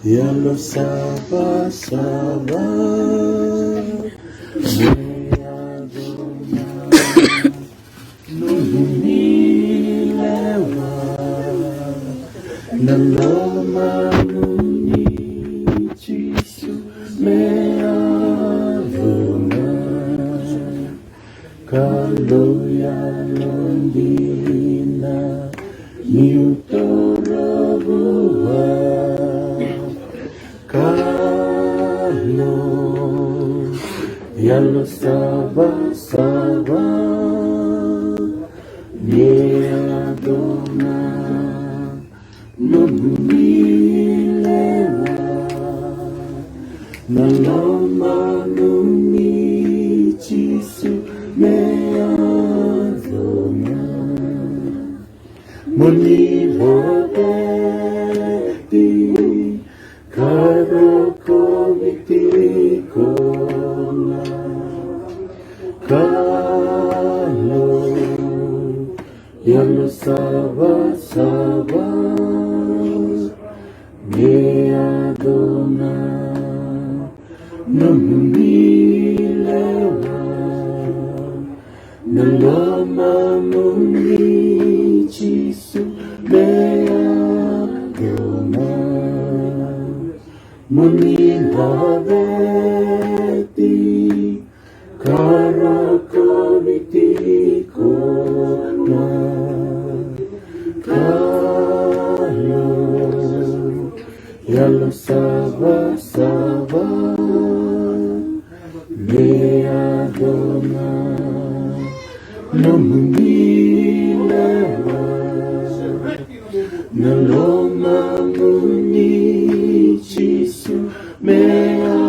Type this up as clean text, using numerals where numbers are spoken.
Ya lo saba nunilewa naloma nunichisu meavona kalau ya londina niutorabua kalau ya lo saba Adona nunilewa naloma nunichisu meavona monivopeti karakovitikona kalau ya lo saba Adona nunilewa naloma nunichisu meavona monivaveti karakovitikona ya lo saba Adona nunilewa naloma nunichisu meavona